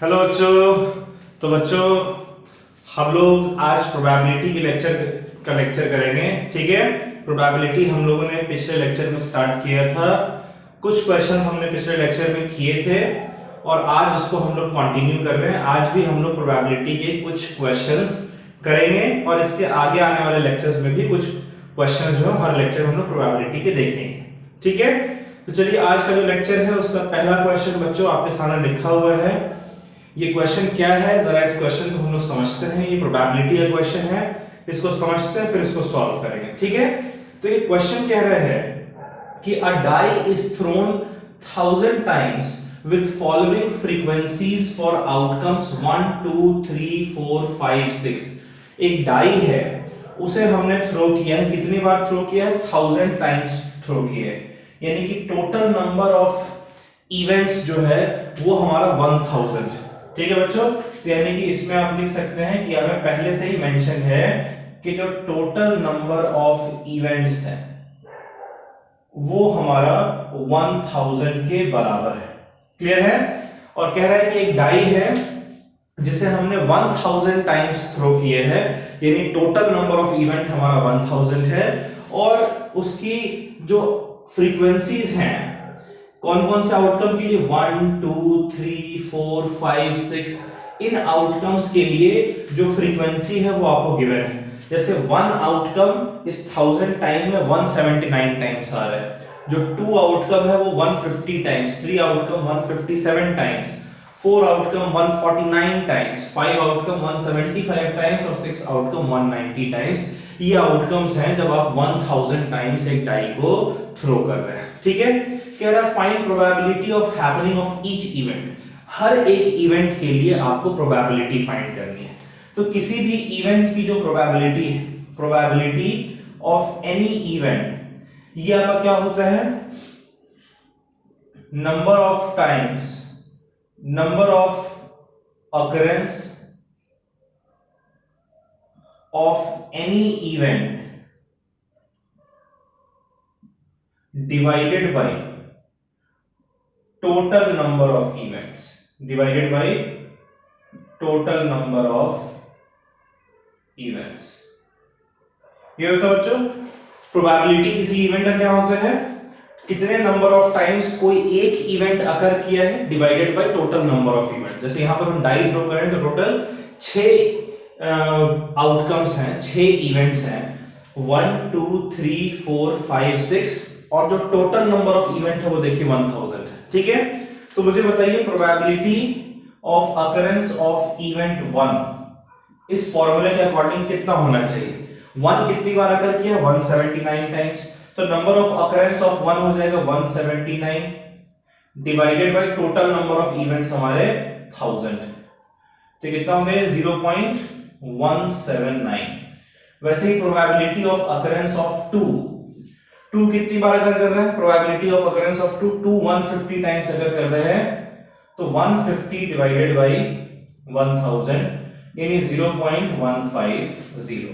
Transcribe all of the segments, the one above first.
Hello बच्चों। तो बच्चों हम लोग आज प्रोबेबिलिटी के लेक्चर करेंगे। ठीक है, प्रोबेबिलिटी हम लोगों ने पिछले लेक्चर में स्टार्ट किया था। कुछ क्वेश्चन हमने पिछले लेक्चर में किए थे और आज उसको हम लोग कंटिन्यू कर रहे हैं। आज भी हम लोग प्रोबेबिलिटी के कुछ क्वेश्चंस करेंगे और इसके आगे आने वाले लेक्चर्स में भी कुछ क्वेश्चंस जो है हर लेक्चर में हम लोग प्रोबेबिलिटी के देखेंगे। ठीक है, तो चलिए आज का जो लेक्चर है उसका पहला क्वेश्चन बच्चों आपके सामने लिखा हुआ है। ये क्वेश्चन क्या है, जरा इस क्वेश्चन को हम लोग समझते हैं। ये प्रोबेबिलिटी का क्वेश्चन है, इसको समझते हैं फिर इसको सॉल्व करेंगे। ठीक है, तो ये क्वेश्चन कह रहे हैं कि a die is thrown 1000 times with following frequencies for outcomes 1 2 3 4 5 6। एक डाई है, उसे हमने थ्रो किया है। कितनी बार थ्रो किया है? 1000 टाइम्स थ्रो किया है, यानी कि टोटल नंबर ऑफ इवेंट्स जो है वो हमारा 1000। ठीक है बच्चों, तो यानी कि इसमें आप लिख सकते हैं कि हमें पहले से ही मेंशन है कि जो टोटल नंबर ऑफ इवेंट्स है वो हमारा 1000 के बराबर है। क्लियर है? और कह रहा है कि एक डाई है जिसे हमने 1000 टाइम्स थ्रो किए हैं, यानी टोटल नंबर ऑफ इवेंट हमारा 1000 है और उसकी जो फ्रीक्वेंसीज हैं कौन कौन से आउटकम के लिए 1 2 3 4 5 6, इन आउटकम्स के लिए जो फ्रीक्वेंसी है वो आपको गिवन है। जैसे 1 आउटकम इस 1000 टाइम में 179 टाइम्स आ रहा है, जो 2 आउटकम है वो 150 times, 3 outcome 157 times, 4 outcome 149 times, 5 outcome 175 times और 6 आउटकम 190 टाइम्स। ये आउटकम्स हैं जब आप 1000 टाइम्स एक डाई को थ्रो कर रहे हैं। ठीक है, कह रहा है find probability of happening of each event. हर एक इवेंट के लिए आपको प्रोबेबिलिटी फाइंड करनी है। तो किसी भी इवेंट की जो प्रोबेबिलिटी है, प्रोबेबिलिटी ऑफ एनी इवेंट, ये आपका क्या होता है? Number of times, number of occurrence of any event divided by total number of events, divided by total number of events. ये होता है बच्चों प्रोबेबिलिटी किसी इवेंट का क्या होता है? कितने नंबर ऑफ टाइम्स कोई एक इवेंट अकर किया है divided by total number of event. जैसे यहां पर हम डाई थ्रो करें तो टोटल 6 आउटकम्स हैं, 6 इवेंट्स हैं, 1 2 3 4 5 6, और जो टोटल नंबर ऑफ इवेंट है वो देखिए 1000 है। ठीक है, तो मुझे बताइए probability of occurrence of event 1 इस फॉर्मूले के अकॉर्डिंग कितना होना चाहिए? 1 कितनी बार अकर किया? 179 टाइम्स, तो नंबर ऑफ अकरेंस ऑफ 1 हो जाएगा 179 divided by total number of events हमारे 1000, तो कितना हो गया? 0.179। वैसे ही प्रोबेबिलिटी ऑफ अकरेंस ऑफ 2 कितनी बार अगर कर रहे हैं? Probability of occurrence of 2 150 times अगर कर रहे हैं तो 150 डिवाइडेड बाय 1000 यानी 0.150।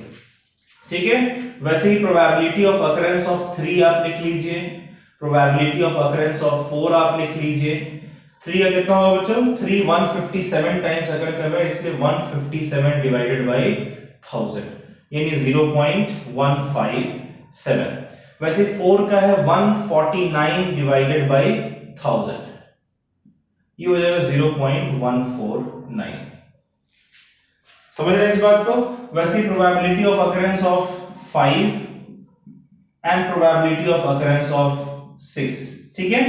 ठीक है, वैसे ही प्रोबेबिलिटी ऑफ अकरेंस ऑफ 3 आप लिख लीजिए, प्रोबेबिलिटी ऑफ अकरेंस ऑफ 4 आप लिख लीजिए। 3 का कितना होगा बच्चों? 3 157 टाइम्स अगर कर रहे हैं, इसलिए 157 डिवाइडेड बाय 1000 यानी 0.157। वैसे 4 का है 149 डिवाइडेड बाय 1000, ये हो जाएगा 0.149। समझ रहे हैं इस बात को? वैसे probability of occurrence of 5 and probability of occurrence of 6। ठीक है,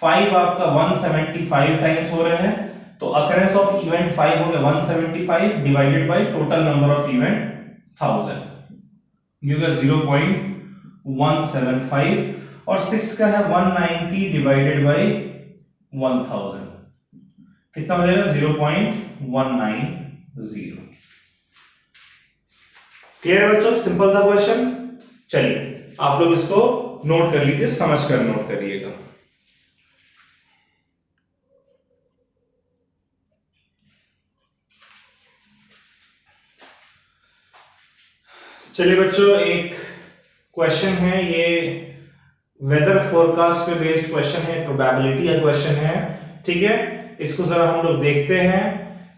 5 आपका 175 टाइम्स हो रहे हैं, तो अकरेंस ऑफ इवेंट 5 हो गया 175 divided by total number of event 1000, ये होगा 0.175, और 6 का है 190 डिवाइडेड बाय 1000, कितना हो जाएगा? 0.190। क्लियर है बच्चों? सिंपल था क्वेश्चन। चलिए आप लोग इसको नोट कर लीजिए, समझ कर नोट करिएगा। चलिए बच्चों, एक क्वेश्चन है, ये वेदर फोरकास्ट पे बेस्ड क्वेश्चन है, प्रोबेबिलिटी का क्वेश्चन है। ठीक है, इसको जरा हम लोग देखते हैं,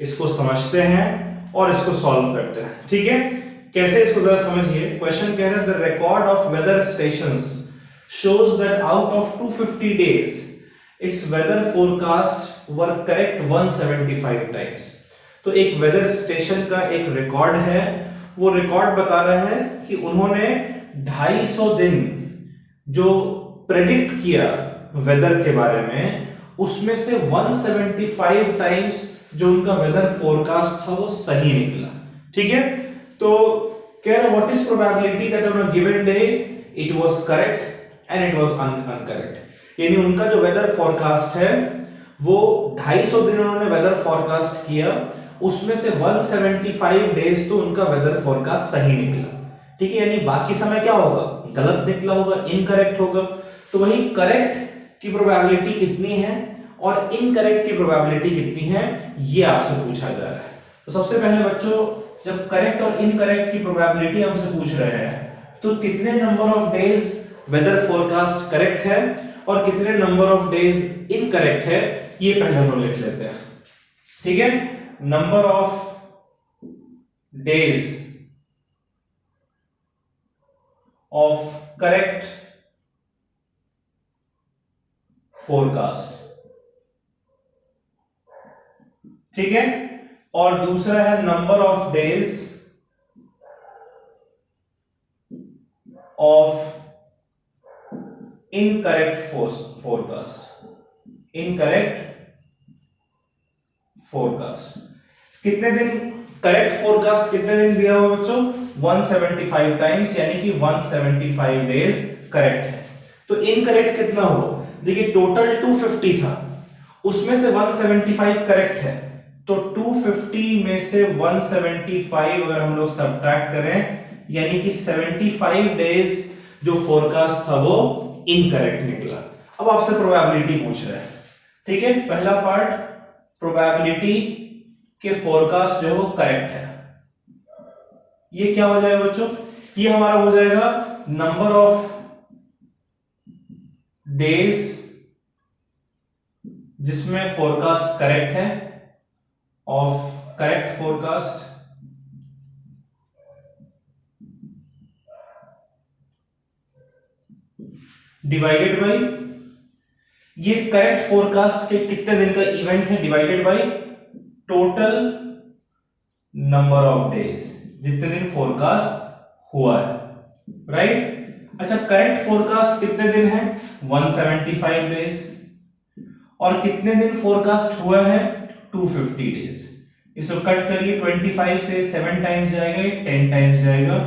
इसको समझते हैं और इसको सॉल्व करते हैं। ठीक है, कैसे इसको जरा समझिए। क्वेश्चन कह रहा है the record of weather stations shows that out of 250 days its weather forecast were correct 175 times। तो एक वेदर स्टेशन का एक रिकॉर्ड है, वो रिकॉर्ड बता रहा है कि उन्होंने 250 दिन जो प्रेडिक्ट किया वेदर के बारे में, उसमें से 175 टाइम्स जो उनका वेदर फोरकास्ट था वो सही निकला। ठीक है, तो कह रहा what is probability that on a given day it was correct and it was uncorrect. यानी उनका जो वेदर फोरकास्ट है वो 250 दिन उन्होंने वेदर फोरकास्ट किया, उसमें से 175 डेज तो उनका वेदर फोरकास्ट सही निकला। ठीक है, यानी बाकी समय क्या होगा, गलत निकला होगा, इनकरेक्ट होगा। तो वही करेक्ट की प्रोबेबिलिटी कितनी है और इनकरेक्ट की प्रोबेबिलिटी कितनी है, ये आपसे पूछा जा रहा है। तो सबसे पहले बच्चों, जब करेक्ट और इनकरेक्ट की प्रोबेबिलिटी हमसे पूछ रहे हैं तो कितने number of days weather forecast correct है और कितने नंबर ऑफ डेज इनकरेक्ट है, ये पहले हम लिख लेते हैं। ठीक है, number of days of correct forecast. ठीक है, और दूसरा है number of days of incorrect forecast. Incorrect forecast कितने दिन, करेक्ट फोरकास्ट कितने दिन दिया हुआ बच्चों, 175 टाइम्स, यानी कि 175 डेज करेक्ट है। तो इनकरेक्ट कितना हो, देखिए टोटल 250 था, उसमें से 175 करेक्ट है, तो 250 में से 175 अगर हम लोग सब्ट्रैक्ट करें, यानी कि 75 डेज जो फोरकास्ट था वो इनकरेक्ट निकला। अब आपसे प्रोबेबिलिटी पूछ रहे हैं। ठीक है, पहला पार्ट प्रोबेबिलिटी के फोरकास्ट जो है वो करेक्ट है, ये क्या हो जाएगा बच्चों, ये हमारा हो जाएगा नंबर ऑफ डेज जिसमें फोरकास्ट करेक्ट है of correct forecast divided by, ये करेक्ट फोरकास्ट के कितने दिन का इवेंट है, divided by total number of days, जितने दिन फोरकास्ट हुआ है। राइट, अच्छा करेक्ट फोरकास्ट कितने दिन है, 175 डेज, और कितने दिन फोरकास्ट हुआ है, 250 डेज। इसको कट करिए, 25 से 7 टाइम्स जाएगा, 10 टाइम्स जाएगा,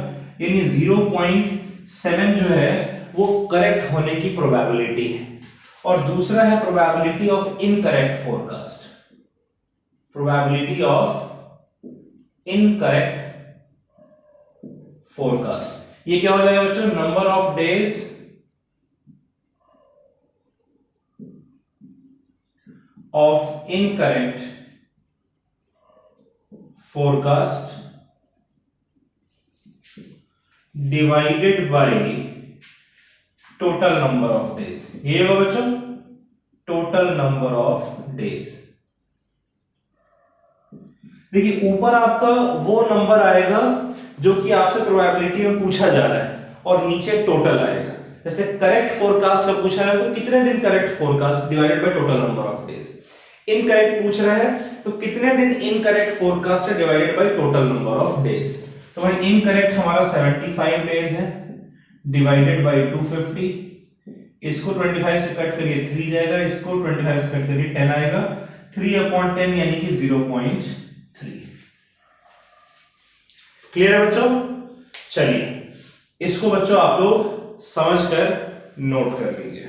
यानी 0.7 जो है वो करेक्ट होने की प्रोबेबिलिटी है। और दूसरा है probability of incorrect forecast. Probability of incorrect forecast, ये क्या हो जाएगा बच्चों, number of days of incorrect forecast divided by total number of days. ये होगा बच्चों टोटल नंबर ऑफ डेज। देखिए ऊपर आपका वो नंबर आएगा जो कि आपसे प्रोबेबिलिटी में पूछा जा रहा है, और नीचे टोटल आएगा। जैसे करेक्ट फोरकास्ट का पूछा है तो कितने दिन correct forecast divided by total number of days. Incorrect पूछ रहा है तो कितने दिन इनकरेक्ट फोरकास्ट है divided by total number of days. तो भाई इनकरेक्ट हमारा 75 डेज है डिवाइडेड बाय 250, इसको 25 से कट करिए 3 जाएगा, इसको 25 से कट करिए 10 आएगा, 3/10 यानी कि 0.3। क्लियर है बच्चों? चलिए इसको बच्चों आप लोग समझकर नोट कर लीजिए।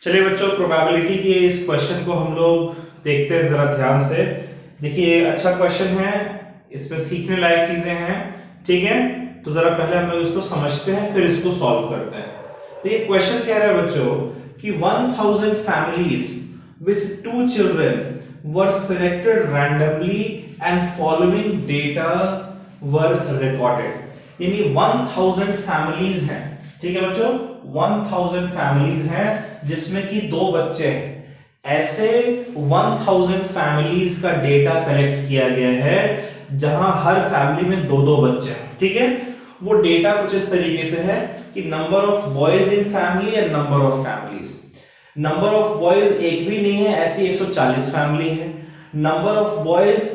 चलिए बच्चों प्रोबेबिलिटी के इस क्वेश्चन को हम लोग देखते हैं जरा ध्यान से। देखिए अच्छा क्वेश्चन है, इसमें सीखने लायक चीजें हैं, ठीक है। तो जरा पहले हम लोग इसको समझते हैं फिर इसको सॉल्व करते हैं। तो ये क्वेश्चन कह रहा है बच्चों कि 1000 families with 2 children were selected randomly and following data were recorded। यानी 1000 फैमिलीज हैं, ठीक है बच्चों, 1000 फैमिलीज हैं जिसमें कि 2 बच्चे हैं। ऐसे 1000 फैमिलीज का डेटा कलेक्ट किया गया है जहां हर फैमिली में 2-2 बच्चे हैं, ठीक है। वो डेटा कुछ इस तरीके से है कि number of boys in family and number of families. Number of boys एक भी नहीं है, ऐसी 140 फैमिली है। नंबर ऑफ बॉयज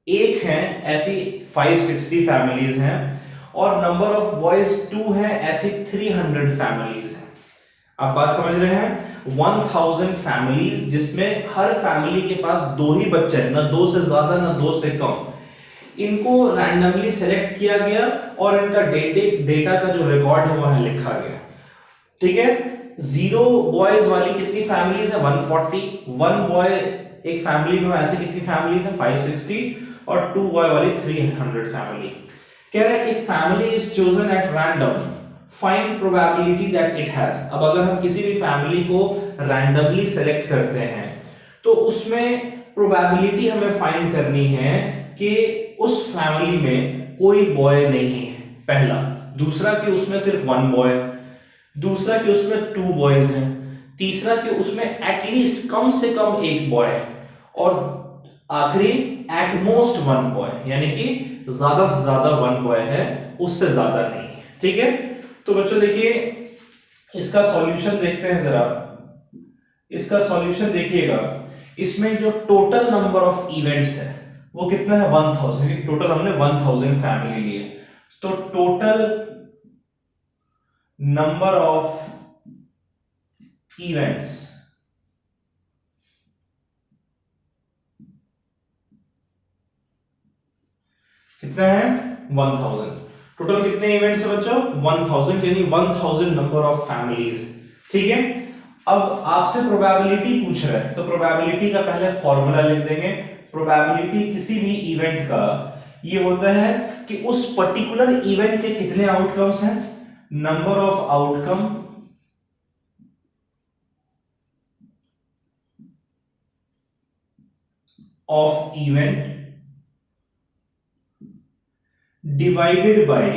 एक है, ऐसी 560 फैमिलीज हैं। और नंबर ऑफ बॉयज 2 है, ऐसी 300 फैमिलीज हैं। आप बात समझ रहे हैं? 1000 फैमिलीज जिसमें हर फैमिली के पास 2 ही बच्चे हैं, ना 2 से ज्यादा ना 2 से कम। इनको रैंडमली सेलेक्ट किया गया और इनका डेटा का जो रिकॉर्ड है वहां लिखा गया, ठीक है। 0 बॉयज वाली कितनी फैमिलीज है? 140। 1 बॉय एक फैमिली में ऐसे कितनी फैमिलीज है? 560। और 2 बॉय वाली 300 फैमिली। कह रहे हैं if family is chosen at random find probability that it has. अब अगर हम किसी भी फैमिली को रैंडमली सेलेक्ट करते हैं तो उसमें प्रोबेबिलिटी हमें फाइंड करनी है कि उस फैमिली में कोई बॉय नहीं है, पहला। दूसरा कि उसमें सिर्फ 1 बॉय, दूसरा कि उसमें 2 बॉयज हैं, तीसरा कि उसमें एटलीस्ट कम से कम 1 बॉय है, और आखिरी एट मोस्ट 1 बॉय, यानी कि ज्यादा से ज्यादा 1 बॉय है, उससे ज्यादा नहीं है, ठीक है। तो बच्चों देखिए इसका सॉल्यूशन देखते हैं जरा। इसका सॉल्यूशन देखिएगा, इसमें जो टोटल नंबर ऑफ इवेंट्स है वो कितना है? 1000। टोटल हमने 1000 फैमिली लिए, तो टोटल नंबर ऑफ इवेंट्स कितना है? 1000। टोटल कितने इवेंट्स है बच्चों? 1000, यानी 1000 नंबर ऑफ फैमिलीज, ठीक है। अब आपसे प्रोबेबिलिटी पूछ रहा है तो प्रोबेबिलिटी का पहले फॉर्मूला लिख देंगे। प्रोबेबिलिटी किसी भी इवेंट का ये होता है कि उस पर्टिकुलर इवेंट के कितने आउटकम्स हैं, number of outcome of event divided by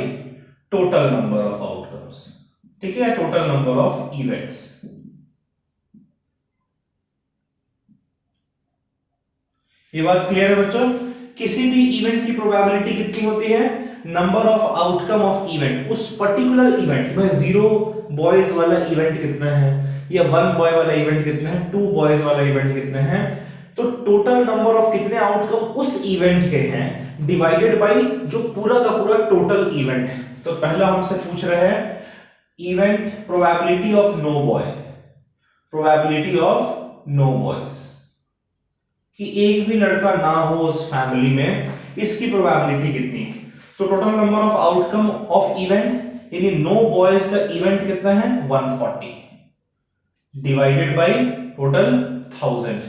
total number of outcomes, ठीक है, टोटल नंबर ऑफ इवेंट्स। ये बात क्लियर है बच्चों? किसी भी इवेंट की प्रोबेबिलिटी कितनी होती है? Number of outcome of event, उस पर्टिकुलर इवेंट में 0 बॉयज वाला इवेंट कितना है, या 1 बॉय वाला इवेंट कितना है, 2 बॉयज वाला इवेंट कितना है, तो टोटल नंबर ऑफ कितने आउटकम उस इवेंट के हैं डिवाइडेड बाय जो पूरा का पूरा टोटल इवेंट है। तो पहला हमसे पूछ रहे हैं event probability of no boy, probability of no boys, कि एक भी लड़का ना हो उस फैमिली में, इसकी प्रोबेबिलिटी कितनी है। तो total number of outcome of event यानी नो बॉयज का इवेंट कितना है? 140 divided by total 1000।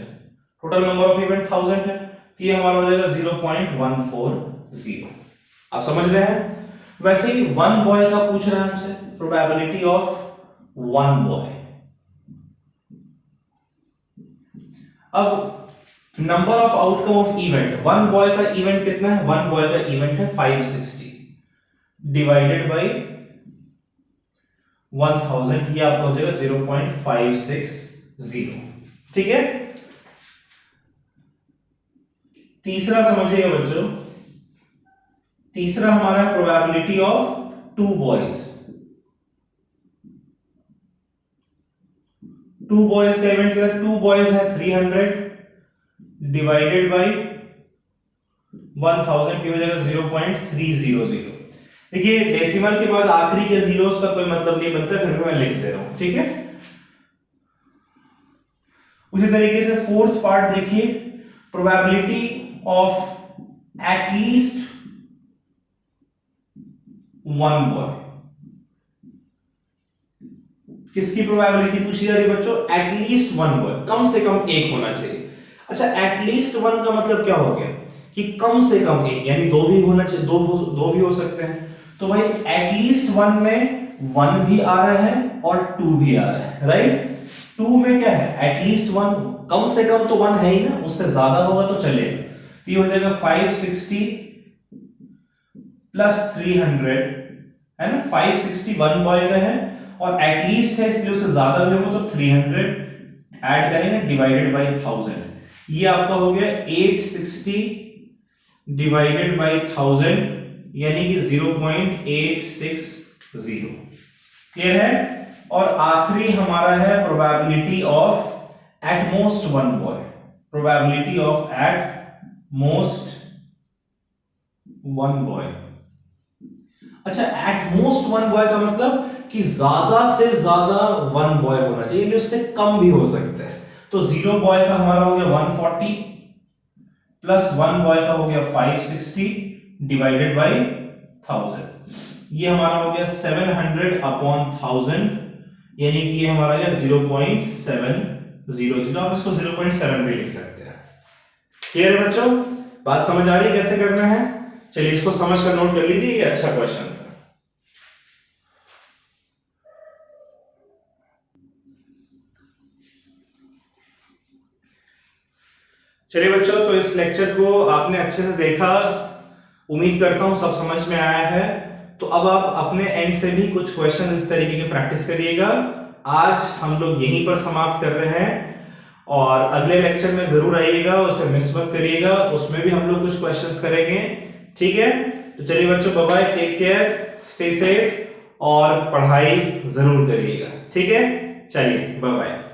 Total number of event 1000 है, तो ये हमारा हो जाएगा 0.140। आप समझ रहे हैं? वैसे ही 1 बॉय का पूछ रहा है हमसे, प्रोबेबिलिटी ऑफ 1 बॉय। अब number of outcome of event, 1 boy का इवेंट कितना है? 1 बॉय का इवेंट है 560 डिवाइडेड बाय 1000, ये आपको हो जाएगा 0.560, ठीक है। तीसरा समझिएगा बच्चों, तीसरा हमारा है प्रोबेबिलिटी ऑफ 2 बॉयज। 2 बॉयज का इवेंट कितना? 2 बॉयज है 300 डिवाइडेड बाय 1000 की हो जाएगा 0.300। देखिए डेसिमल के बाद आखिरी के जीरोस का कोई मतलब नहीं बनता, फिर भी मैं लिख दे रहा हूं, ठीक है। उसी तरीके से फोर्थ पार्ट देखिए, प्रोबेबिलिटी ऑफ एटलीस्ट 1 बॉय। किसकी प्रोबेबिलिटी पूछी जा रही है बच्चों? एटलीस्ट 1 बॉय, कम से कम एक होना चाहिए। अच्छा, एटलीस्ट 1 का मतलब क्या हो गया कि कम से कम एक, यानी 2 भी होना चाहिए, 2 भी हो सकते हैं। तो भाई एटलीस्ट 1 में 1 भी आ रहा है और 2 भी आ रहा है, राइट। 2 में क्या है? एटलीस्ट 1, कम से कम तो 1 है ही ना, उससे ज्यादा होगा तो चलेगा। तो ये हो जाएगा 560 प्लस 300 है ना, 561 बॉय का है और एटलीस्ट है इसलिए उससे ज्यादा भी होगा तो 300 ऐड करेंगे डिवाइडेड बाय 1000, ये आपका हो गया 860 डिवाइडेड बाय 1000 यानी कि 0.860। क्लियर है। और आखिरी हमारा है probability of at most one boy, probability of at most one boy. अच्छा, एट मोस्ट वन बॉय का मतलब कि ज्यादा से ज्यादा वन बॉय होना चाहिए, लेकिन उससे कम भी हो सकता है। तो 0 बॉय का हमारा हो गया 140 प्लस 1 बॉय का हो गया 560 डिवाइडेड बाय 1000, ये हमारा हो गया 700 अपॉन 1000 यानी कि ये हमारा गया 0.700। आप इसको 0.7 भी लिख सकते हैं। क्लियर है बच्चों, बात समझ आ रही है कैसे करना है? चलिए इसको समझ कर नोट कर लीजिए, ये अच्छा क्वेश्चन था। चलिए बच्चों, तो इस लेक्चर को आपने अच्छे से देखा, उम्मीद करता हूं सब समझ में आया है। तो अब आप अपने एंड से भी कुछ क्वेश्चन इस तरीके के प्रैक्टिस करिएगा। आज हम लोग यहीं पर समाप्त कर रहे हैं और अगले लेक्चर में जरूर आइएगा, उसे मिस मत करिएगा, उसमें भी हम लोग कुछ क्वेश्चंस करेंगे। ठीक है, तो चलिए बच्चों, bye bye, take care, stay safe और पढ़ाई जरूर करिएगा। ठीक है, चलिए बाय बाय।